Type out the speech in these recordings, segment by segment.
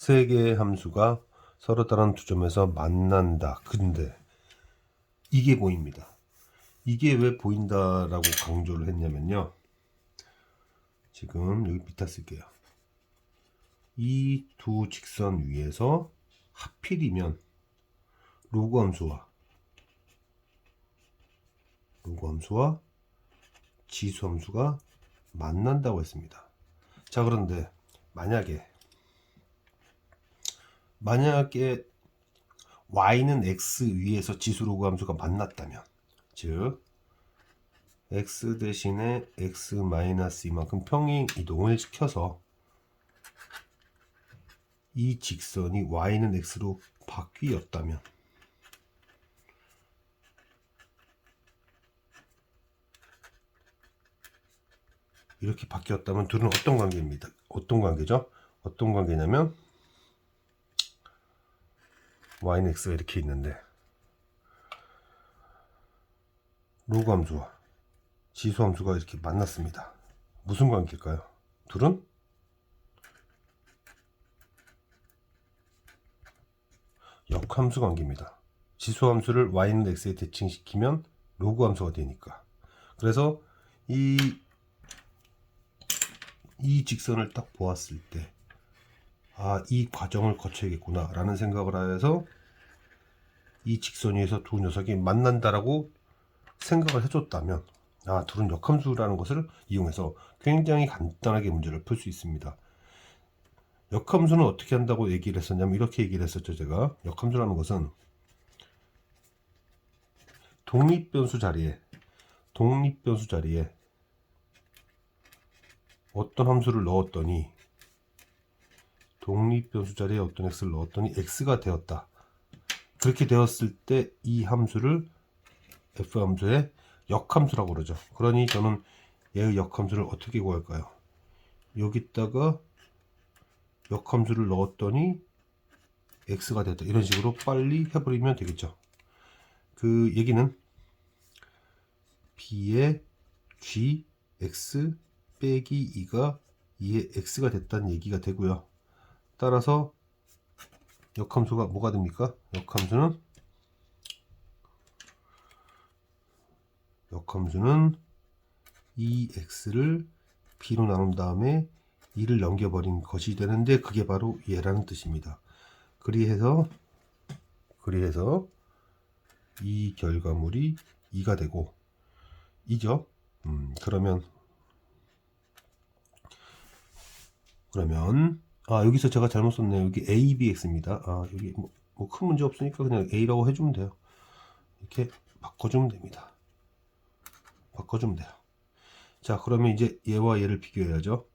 세 개의 함수가 서로 다른 두 점에서 만난다. 근데 이게 보입니다. 이게 왜 보인다라고 강조를 했냐면요. 지금 여기 비타 쓸게요. 이 두 직선 위에서 하필이면 로그 함수와 지수 함수가 만난다고 했습니다. 자, 그런데 만약에 y는 x 위에서 지수 로그 함수가 만났다면, 즉 x 대신에 x 마이너스 이만큼 평행 이동을 시켜서 이 직선이 y는 x로 바뀌었다면, 이렇게 바뀌었다면 둘은 어떤 관계입니다. 어떤 관계죠? 어떤 관계냐면 y는 x가 이렇게 있는데 로그 함수와 지수 함수가 이렇게 만났습니다. 무슨 관계일까요? 둘은 역함수 관계입니다. 지수 함수를 y는 x에 대칭시키면 로그 함수가 되니까. 그래서 이 직선을 딱 보았을 때, 이 과정을 거쳐야겠구나 라는 생각을 해서 이 직선 위에서 두 녀석이 만난다라고 생각을 해줬다면, 둘은 역함수라는 것을 이용해서 굉장히 간단하게 문제를 풀 수 있습니다. 역함수는 어떻게 한다고 얘기를 했었냐면 이렇게 얘기를 했었죠. 제가 역함수라는 것은 독립변수 자리에 어떤 함수를 넣었더니 독립변수 자리에 어떤 x를 넣었더니 x가 되었다. 그렇게 되었을 때 이 함수를 f 함수의 역함수라고 그러죠. 그러니 저는 얘의 역함수를 어떻게 구할까요? 여기다가 역함수를 넣었더니 x가 됐다. 이런 식으로 빨리 해버리면 되겠죠. 그 얘기는 b의 g x 빼기 2가 2의 x가 됐다는 얘기가 되고요. 따라서 역함수가 뭐가 됩니까? 역함수는 2x를 b로 나눈 다음에 2를 넘겨버린 것이 되는데, 그게 바로 얘라는 뜻입니다. 그리해서 이 결과물이 2가 되고 2죠. 그러면 여기서 제가 잘못 썼네요. 여기 abx입니다. 여기 뭐 큰 문제 없으니까 그냥 a라고 해주면 돼요. 이렇게 바꿔주면 됩니다. 자, 그러면 이제 얘와 얘를 비교해야죠.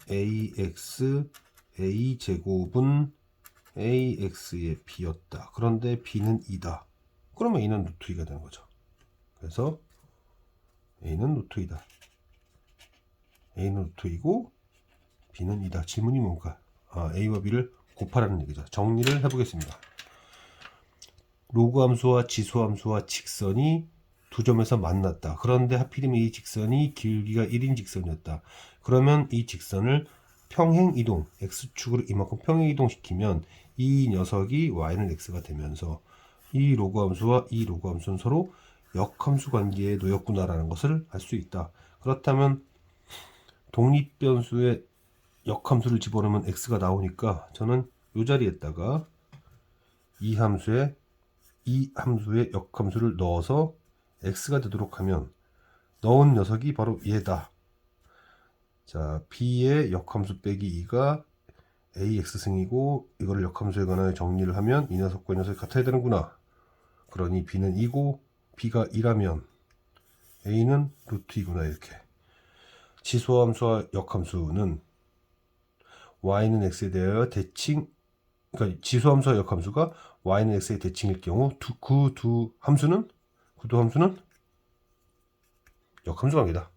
a 제곱은 ax의 b였다. 그런데 b는 2다. 그러면 a는 루트 2가 되는 거죠. 그래서 a는 루트 2다. a는 루트 2고 b는 2다. 질문이 뭔가? a와 b를 곱하라는 얘기죠. 정리를 해보겠습니다. 로그 함수와 지수 함수와 직선이 두 점에서 만났다. 그런데 하필이면 이 직선이 길기가 1인 직선이었다. 그러면 이 직선을 평행 이동, x축으로 이만큼 평행 이동시키면 이 녀석이 y는 x가 되면서 이 로그 함수와 이 로그 함수는 서로 역함수 관계에 놓였구나라는 것을 알 수 있다. 그렇다면 독립변수에 역함수를 집어넣으면 x가 나오니까 저는 이 자리에다가 이 함수에 역함수를 넣어서 x가 되도록 하면 넣은 녀석이 바로 얘다. 자, b의 역함수 빼기 2가 ax승이고 이거를 역함수에 관하여 정리를 하면 이 녀석과 이 녀석이 같아야 되는구나. 그러니 b는 2고 b가 2라면 a는 루트 2구나. 이렇게 지수함수와 역함수는 y는 x에 대하여 그러니까 지수함수와 역함수가 y는 x의 대칭일 경우 그 두 함수는 역함수 관계다.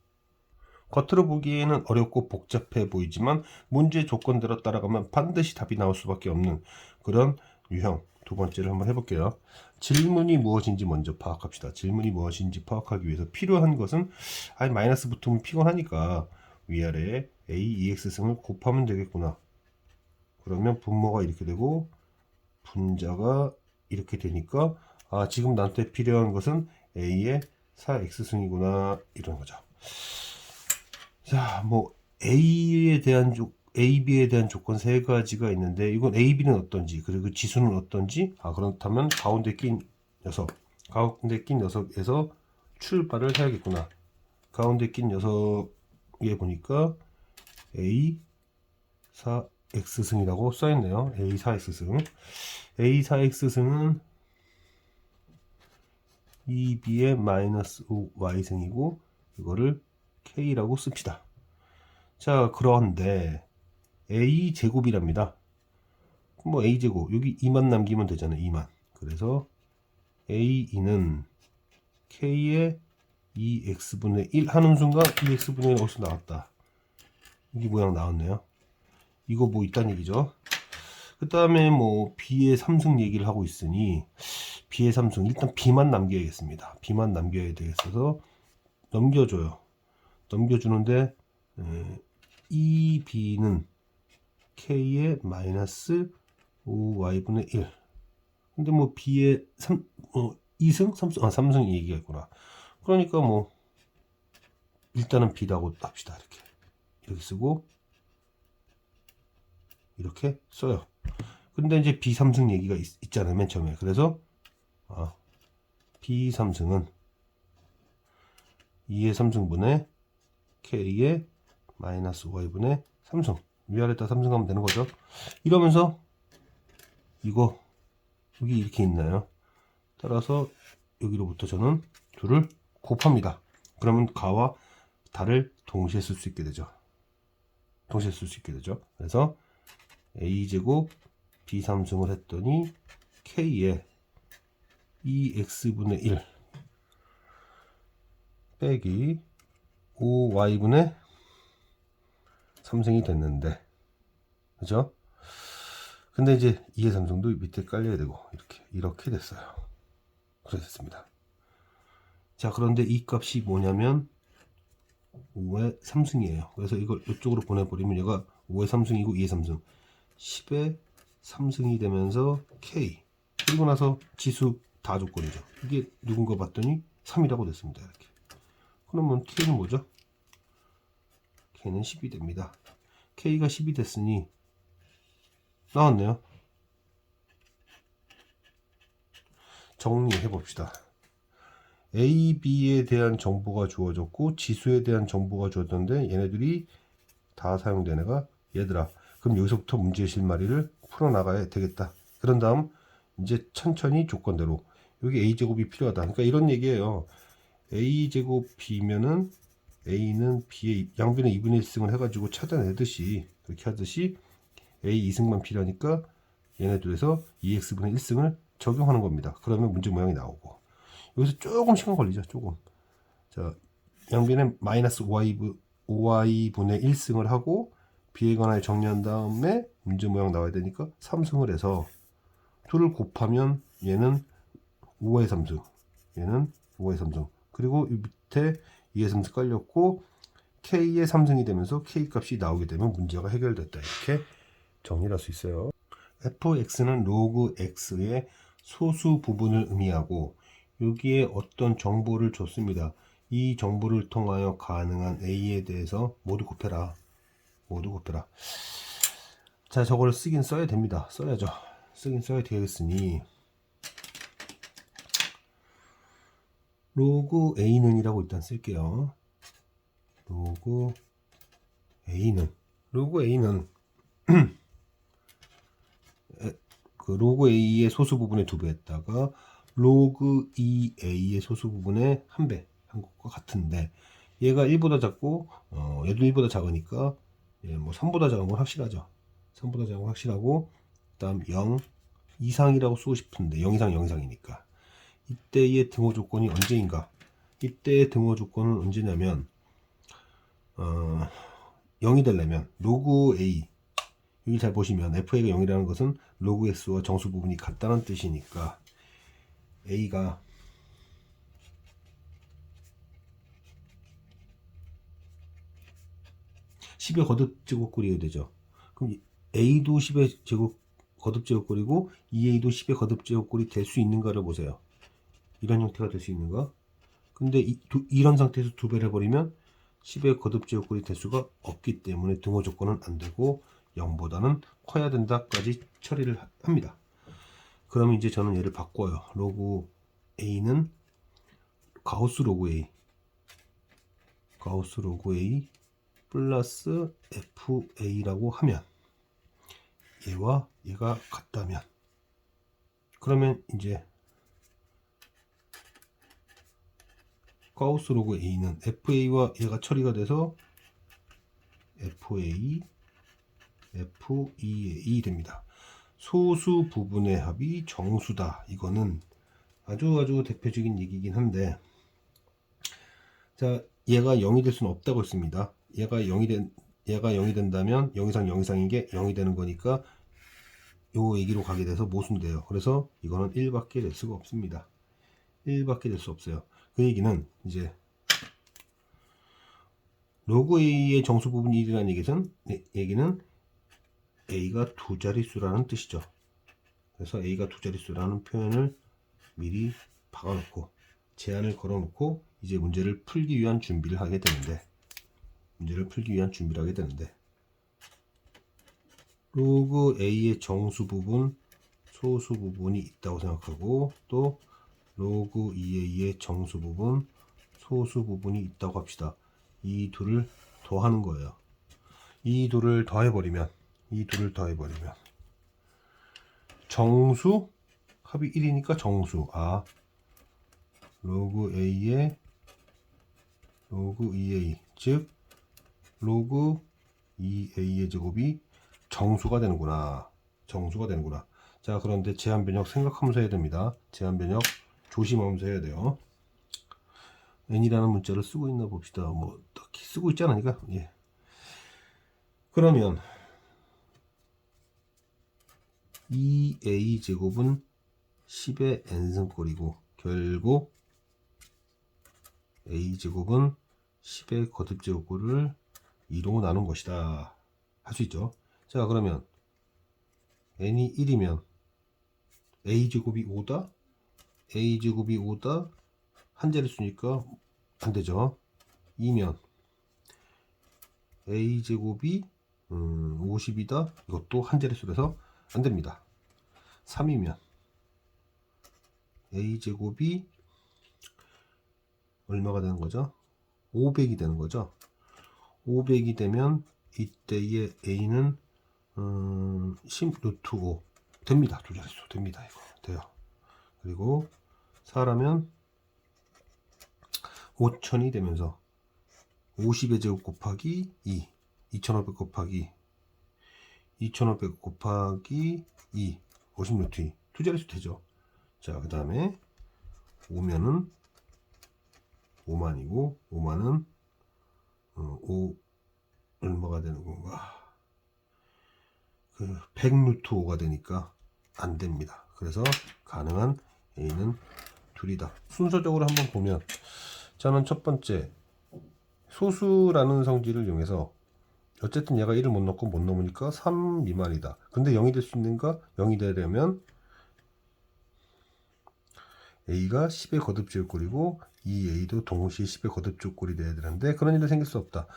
겉으로 보기에는 어렵고 복잡해 보이지만 문제 조건대로 따라가면 반드시 답이 나올 수밖에 없는 그런 유형. 두 번째를 한번 해볼게요. 질문이 무엇인지 먼저 파악합시다. 질문이 무엇인지 파악하기 위해서 필요한 것은 마이너스 붙으면 피곤하니까 위아래 a, ex승을 곱하면 되겠구나. 그러면 분모가 이렇게 되고 분자가 이렇게 되니까 지금 나한테 필요한 것은 A의 4x승이구나 이런 거죠. 자, 뭐 A에 대한 A, B에 대한 조건 세 가지가 있는데 이건 A, B는 어떤지 그리고 지수는 어떤지 그렇다면 가운데 낀 녀석에서 출발을 해야겠구나. 가운데 낀 녀석에 보니까 A 4x승이라고 써있네요. A 4x승. A 4x승은 2b의 마이너스 5y승이고 이거를 k라고 씁시다. 자, 그런데 a 제곱이랍니다. 뭐 a 제곱 여기 2만 남기면 되잖아요. 2만. 그래서 a2는 k의 2x분의 1 하는 순간 2x분의 1 어디서 나왔다. 이게 모양 나왔네요. 이거 뭐 있다는 얘기죠. 그 다음에 뭐 b의 3승 얘기를 하고 있으니 b의 3승 일단 b만 남겨야겠습니다. b만 남겨야 되겠어서 넘겨줘요. 넘겨주는데 이 b는 k의 마이너스 5y분의 1. 근데 뭐 b의 2승? 3승? 3승 얘기가 있구나. 그러니까 뭐 일단은 b라고 합시다. 이렇게 쓰고 이렇게 써요. 근데 이제 b 3승 얘기가 있잖아요. 맨 처음에. 그래서 b 3승은 2의 3승분의 k의 마이너스 y분의 3승 위아래다 3승 하면 되는 거죠. 이러면서 이거 여기 이렇게 있나요? 따라서 여기로부터 저는 둘을 곱합니다. 그러면 가와 다를 동시에 쓸 수 있게 되죠. 그래서 a제곱 b3승을 했더니 k의 2x분의 1 빼기 5y분의 3승이 됐는데 그죠? 근데 이제 2의 3승도 밑에 깔려야 되고 이렇게 됐어요. 그랬습니다. 자, 그런데 이 값이 뭐냐면 5의 3승이에요. 그래서 이걸 이쪽으로 보내버리면 얘가 5의 3승이고 2의 3승 10의 3승이 되면서 K 그리고 나서 지수 다 조건이죠. 이게 누군가 봤더니 3이라고 됐습니다. 이렇게. 그러면 K는 뭐죠? K는 10이 됩니다. K가 10이 됐으니 나왔네요. 정리해 봅시다. A, B에 대한 정보가 주어졌고 지수에 대한 정보가 주어졌는데 얘네들이 다 사용된 애가 얘들아. 그럼 여기서부터 문제의 실마리를 풀어나가야 되겠다. 그런 다음 이제 천천히 조건대로 여기 A제곱이 필요하다. 그러니까 이런 얘기예요. A제곱 B면은 A는 B의 양변의 2분의 1승을 해가지고 찾아내듯이 그렇게 하듯이 A 2승만 필요하니까 얘네들에서 2x분의 1승을 적용하는 겁니다. 그러면 문제 모양이 나오고 여기서 조금 시간 걸리죠. 조금. 자, 양변에 마이너스 5y분의 1승을 하고 b에 관하여 정리한 다음에 문제 모양 나와야 되니까 3승을 해서 둘을 곱하면 얘는 5의 3승 얘는 5의 3승 그리고 이 밑에 2의 3승 깔렸고 k의 3승이 되면서 k 값이 나오게 되면 문제가 해결됐다. 이렇게 정리할 수 있어요. fx는 로그 x의 소수 부분을 의미하고 여기에 어떤 정보를 줬습니다. 이 정보를 통하여 가능한 a에 대해서 모두 곱해라. 자, 저걸 쓰긴 써야 됩니다. 써야죠. 쓰긴 써야 되겠으니 로그 a는 이라고 일단 쓸게요. 로그 a는 그 로그 a의 소수 부분의 2배에다가 로그 2a의 소수 부분의 1배 한 것과 같은데 얘가 1보다 작고 얘도 1보다 작으니까 뭐 3보다 작은 건 확실하죠. 3보다 작은 건 확실하고 그다음 0 이상이라고 쓰고 싶은데 0 이상 0 이상이니까 이때의 등호 조건이 언제인가? 이때의 등호 조건은 언제냐면 0이 되려면 로그 a 여기 잘 보시면 fa가 0이라는 것은 로그 x와 정수 부분이 같다는 뜻이니까 a가 10의 거듭 제곱 그리게 되죠. 그럼 a도 10의 제곱 거듭 제곱꼴이고 2a도 10의 거듭 제곱꼴이 될 수 있는가를 보세요. 이런 형태가 될 수 있는가? 근데 이런 상태에서 두 배를 해버리면 10의 거듭 제곱꼴이 될 수가 없기 때문에 등호 조건은 안 되고 0보다는 커야 된다까지 처리를 합니다. 그러면 이제 저는 얘를 바꿔요. 로그 a는 가우스 로그 A 플러스 FA라고 하면 얘와 얘가 같다면 그러면 이제 가우스 로그 A는 FA와 얘가 처리가 돼서 FEA 됩니다. 소수 부분의 합이 정수다. 이거는 아주 대표적인 얘기긴 한데, 자, 얘가 0이 될 수는 없다고 했습니다. 얘가 0이 된다면 0 이상 0 이상인 게 0이 되는 거니까 요 얘기로 가게 돼서 모순돼요. 그래서 이거는 1밖에 될 수가 없습니다. 1밖에 될 수 없어요. 그 얘기는 이제 로그 A의 정수 부분이 1이라는 얘기는 A가 두 자릿수라는 뜻이죠. 그래서 A가 두 자릿수라는 표현을 미리 박아놓고 제한을 걸어놓고 이제 문제를 풀기 위한 준비를 하게 되는데 로그 A의 정수 부분, 소수 부분이 있다고 생각하고 또 로그 2A의 정수 부분, 소수 부분이 있다고 합시다. 이 둘을 더하는 거예요. 이 둘을 더해버리면 정수 합이 1이니까 정수 로그 A의 로그 2A 즉 로그 2A의 제곱이 정수가 되는구나. 자, 그런데 제한 변역 생각하면서 해야 됩니다. 제한 변역 조심하면서 해야 돼요. n이라는 문자를 쓰고 있나 봅시다. 뭐 딱히 쓰고 있지 않으니까. 예. 그러면 2a 제곱은 10의 n승꼴이고 결국 a 제곱은 10의 거듭 제곱꼴을 2로 나눈 것이다. 할 수 있죠. 자, 그러면 n이 1이면 a 제곱이 5다. 한 자릿수니까 안 되죠. 2면 a 제곱이 50이다. 이것도 한 자릿수라서 안 됩니다. 3이면 a 제곱이 얼마가 되는 거죠? 500이 되는 거죠. 500이 되면 이때의 a는 10 루트 5 됩니다. 두 자릿수 됩니다. 이거 돼요. 그리고 4라면 5000이 되면서 50의 제곱 곱하기 2 2500 곱하기 2 50 루트 2 두 자릿수 되죠. 자, 그 다음에 5면은 5만이고 5만은 5 얼마가 되는 건가? 100 루트 5가 되니까 안 됩니다. 그래서 가능한 A는 둘이다. 순서적으로 한번 보면 저는 첫 번째 소수라는 성질을 이용해서 어쨌든 얘가 1을 못 넘으니까 3 미만이다. 근데 0이 될 수 있는가? 0이 되려면 A가 10의 거듭 제곱꼴이고 이 A도 동시에 10의 거듭 제곱꼴이 돼야 되는데 그런 일도 생길 수 없다.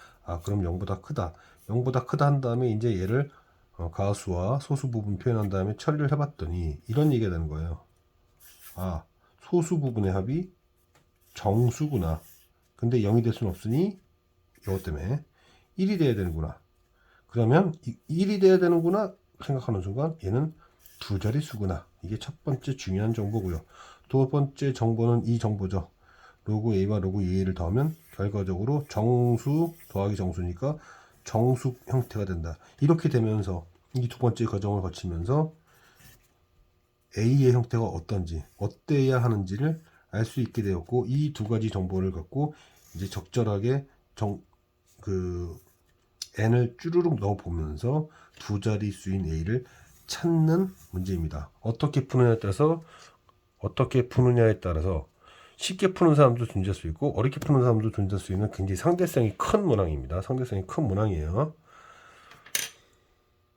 그럼 0보다 크다. 0보다 크다 한 다음에 이제 얘를 가수와 소수 부분 표현한 다음에 처리를 해봤더니 이런 얘기가 되는 거예요. 소수 부분의 합이 정수구나. 근데 0이 될 수는 없으니 이것 때문에 1이 돼야 되는구나. 그러면 1이 돼야 되는구나 생각하는 순간 얘는 두 자릿수구나. 이게 첫 번째 중요한 정보고요. 두 번째 정보는 이 정보죠. 로그 A와 로그 2A를 더하면 결과적으로 정수 더하기 정수니까 정수 형태가 된다. 이렇게 되면서 이 두 번째 과정을 거치면서 A의 형태가 어때야 하는지를 알 수 있게 되었고 이 두 가지 정보를 갖고 이제 적절하게 n을 쭈루룩 넣어 보면서 두 자릿수인 A를 찾는 문제입니다. 어떻게 푸느냐에 따라서 쉽게 푸는 사람도 존재할 수 있고 어렵게 푸는 사람도 존재할 수 있는 굉장히 상대성이 큰 문항입니다. 상대성이 큰 문항이에요.